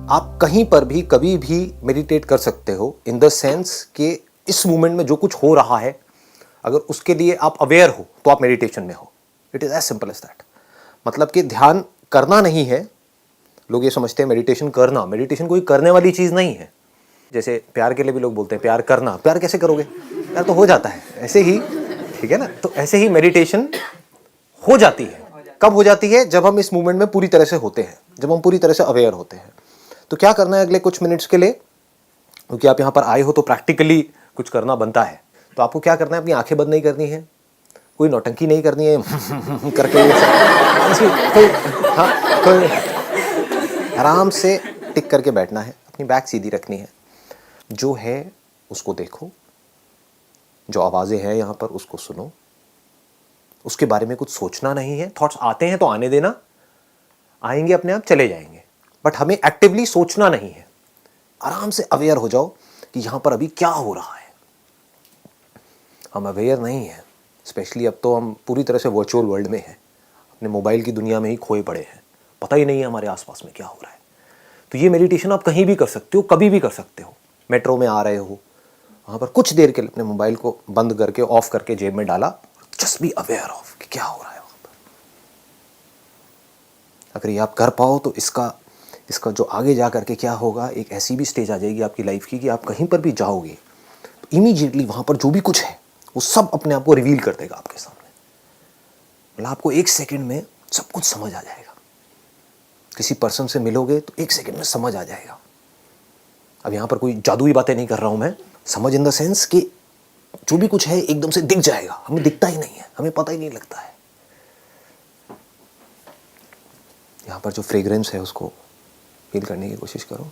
आप कहीं पर भी कभी भी मेडिटेट कर सकते हो, इन द सेंस कि इस मोमेंट में जो कुछ हो रहा है अगर उसके लिए आप अवेयर हो तो आप मेडिटेशन में हो। It is as simple as that. मतलब कि ध्यान करना नहीं है। लोग ये समझते हैं मेडिटेशन करना, मेडिटेशन कोई करने वाली चीज नहीं है। जैसे प्यार के लिए भी लोग बोलते हैं प्यार करना, प्यार कैसे करोगे, प्यार तो हो जाता है ऐसे ही, ठीक है ना। तो ऐसे ही मेडिटेशन हो जाती है। कब हो जाती है? जब हम इस मूवमेंट में पूरी तरह से होते हैं, जब हम पूरी तरह से अवेयर होते हैं। तो क्या करना है अगले कुछ मिनट्स के लिए, क्योंकि आप यहाँ पर आए हो तो प्रैक्टिकली कुछ करना बनता है। तो आपको क्या करना है, अपनी आंखें बंद नहीं करनी है, कोई नौटंकी नहीं करनी है करके कोई, हाँ, कोई आराम से टिक करके बैठना है, अपनी बैक सीधी रखनी है, जो है उसको देखो, जो आवाज़ें हैं यहाँ पर उसको सुनो, उसके बारे में कुछ सोचना नहीं है। थॉट्स आते हैं तो आने देना, आएंगे अपने आप चले जाएंगे, बट हमें एक्टिवली सोचना नहीं है। आराम से अवेयर हो जाओ कि यहाँ पर अभी क्या हो रहा है। हम अवेयर नहीं हैं, स्पेशली अब तो हम पूरी तरह से वर्चुअल वर्ल्ड में हैं, अपने मोबाइल की दुनिया में ही खोए पड़े हैं, पता ही नहीं है हमारे आसपास में क्या हो रहा है। तो ये मेडिटेशन आप कहीं भी कर सकते हो, कभी भी कर सकते हो। मेट्रो में आ रहे हो, वहाँ पर कुछ देर के लिए अपने मोबाइल को बंद करके ऑफ करके जेब में डाला, जस्ट बी अवेयर ऑफ कि क्या हो रहा है वहाँ पर। अगर ये आप कर पाओ तो इसका जो आगे जा करके क्या होगा, एक ऐसी भी स्टेज आ जाएगी आपकी लाइफ की कि आप कहीं पर भी जाओगे तो इमीडिएटली वहाँ पर जो भी कुछ है वो सब अपने आप को रिवील कर देगा आपके सामने। मतलब आपको एक सेकंड में सब कुछ समझ आ जाएगा। किसी पर्सन से मिलोगे तो एक सेकंड में समझ आ जाएगा। अब यहाँ पर कोई जादुई बातें नहीं कर रहा हूँ मैं, समझ इन द सेंस कि जो भी कुछ है एकदम से दिख जाएगा, हमें दिखता ही नहीं है, हमें पता ही नहीं लगता है। यहाँ पर जो फ्रेग्रेंस है उसको फील करने की कोशिश करो।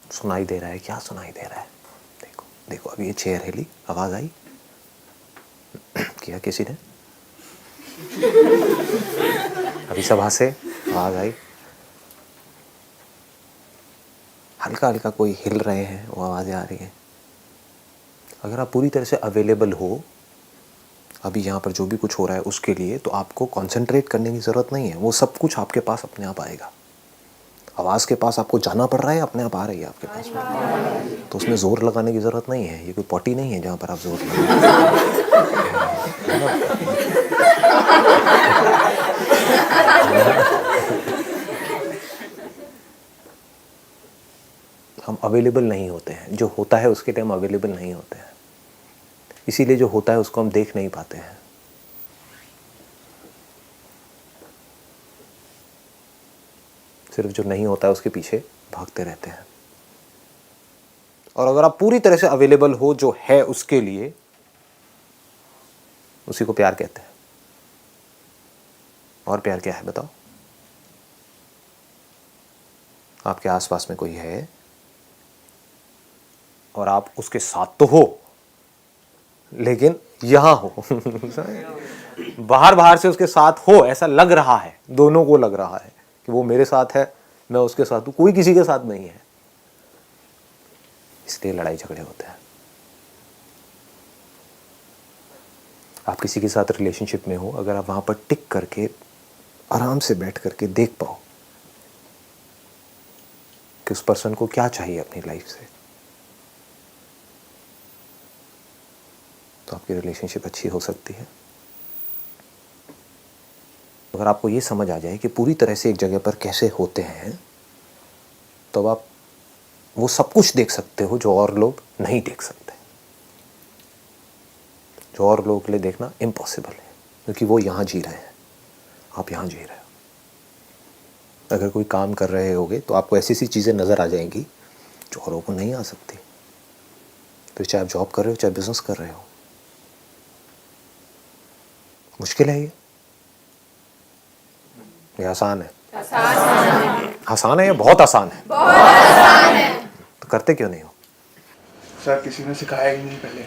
सुनाई दे रहा है, क्या सुनाई दे रहा है? देखो देखो, अभी ये चेयर हिली, आवाज आई किया किसी ने, अभी सभा से आवाज आई, हल्का हल्का कोई हिल रहे हैं, वो आवाज़ें आ रही हैं। अगर आप पूरी तरह से अवेलेबल हो अभी यहाँ पर जो भी कुछ हो रहा है उसके लिए, तो आपको कंसंट्रेट करने की ज़रूरत नहीं है, वो सब कुछ आपके पास अपने आप आएगा। आवाज़ के पास आपको जाना पड़ रहा है, अपने आप आ रही है आपके पास में, तो उसमें ज़ोर लगाने की ज़रूरत नहीं है। ये कोई पॉटी नहीं है जहाँ पर आप जोर हम अवेलेबल नहीं होते हैं, जो होता है उसके लिए हम अवेलेबल नहीं होते हैं, इसीलिए जो होता है उसको हम देख नहीं पाते हैं। सिर्फ जो नहीं होता है उसके पीछे भागते रहते हैं। और अगर आप पूरी तरह से अवेलेबल हो जो है उसके लिए, उसी को प्यार कहते हैं। और प्यार क्या है बताओ? आपके आसपास में कोई है और आप उसके साथ तो हो, लेकिन यहां हो बाहर बाहर से उसके साथ हो, ऐसा लग रहा है, दोनों को लग रहा है कि वो मेरे साथ है, मैं उसके साथ हूं, कोई किसी के साथ नहीं है। इसलिए लड़ाई झगड़े होते हैं। आप किसी के साथ रिलेशनशिप में हो, अगर आप वहां पर टिक करके आराम से बैठ करके देख पाओ कि उस पर्सन को क्या चाहिए अपनी लाइफ से, तो आपकी रिलेशनशिप अच्छी हो सकती है। अगर आपको ये समझ आ जाए कि पूरी तरह से एक जगह पर कैसे होते हैं, तो अब आप वो सब कुछ देख सकते हो जो और लोग नहीं देख सकते, जो और लोगों के लिए देखना इम्पॉसिबल है, क्योंकि वो यहाँ जी रहे हैं, आप यहाँ जी रहे हो। अगर कोई काम कर रहे होगे तो आपको ऐसी सी चीज़ें नज़र आ जाएंगी जो औरों को नहीं आ सकती। फिर चाहे आप जॉब कर रहे हो, चाहे बिजनेस कर रहे हो, मुश्किल है ये आसान है? आसान है या बहुत आसान है? बहुत आसान है। तो करते क्यों नहीं हो? सर किसी ने सिखाया ही नहीं पहले,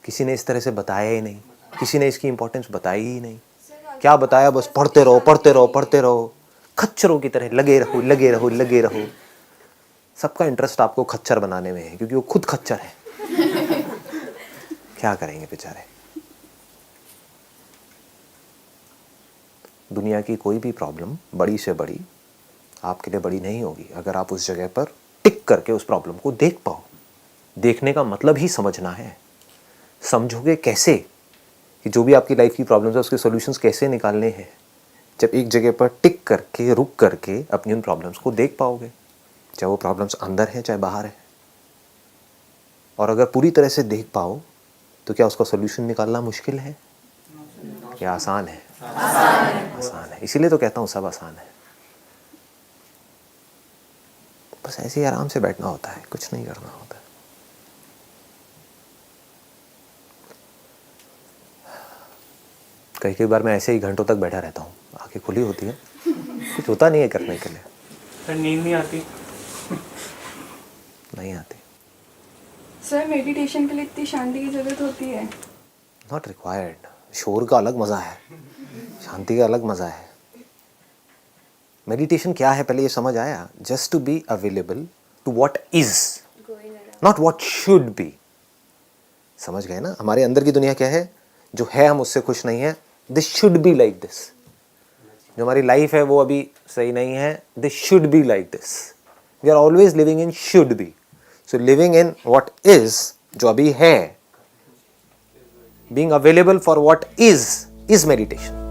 किसी ने इस तरह से बताया ही नहीं, किसी ने इसकी इंपॉर्टेंस बताई ही नहीं। क्या बताया? बस पढ़ते रहो पढ़ते रहो पढ़ते रहो, खच्चरों की तरह लगे रहो लगे रहो लगे रहो। सबका इंटरेस्ट आपको खच्चर बनाने में है, क्योंकि वो खुद खच्चर है। क्या करेंगे बेचारे। दुनिया की कोई भी प्रॉब्लम बड़ी से बड़ी आपके लिए बड़ी नहीं होगी अगर आप उस जगह पर टिक करके उस प्रॉब्लम को देख पाओ। देखने का मतलब ही समझना है। समझोगे कैसे कि जो भी आपकी लाइफ की प्रॉब्लम्स है उसके सॉल्यूशंस कैसे निकालने हैं, जब एक जगह पर टिक करके रुक करके अपनी उन प्रॉब्लम्स को देख पाओगे, चाहे वो प्रॉब्लम्स अंदर है चाहे बाहर है। और अगर पूरी तरह से देख पाओ तो क्या उसका सॉल्यूशन निकालना मुश्किल है या आसान है? आसान है। इसीलिए तो कहता हूँ सब आसान है। बस ऐसे ही आराम से बैठना होता है, कुछ नहीं करना होता है। कई बार मैं ऐसे ही घंटों तक बैठा रहता हूँ, आंखें खुली होती है, कुछ होता नहीं है करने के लिए। सर नींद नहीं आती? नहीं आती। सर मेडिटेशन के लिए इतनी शांति की ज़रूरत होती है? Not required. शोर का अलग मज़ा है, शांति का अलग मज़ा है। मेडिटेशन क्या है पहले ये समझ आया? Just to be available to what is, not what should be. समझ गए ना? हमारे अंदर की दुनिया क्या है? जो है हम उससे खुश नहीं है, this should be like this. जो हमारी लाइफ है वो अभी सही नहीं है, this should be like this. We are always living in should be. So living in what is, जो अभी है, being available for what is meditation.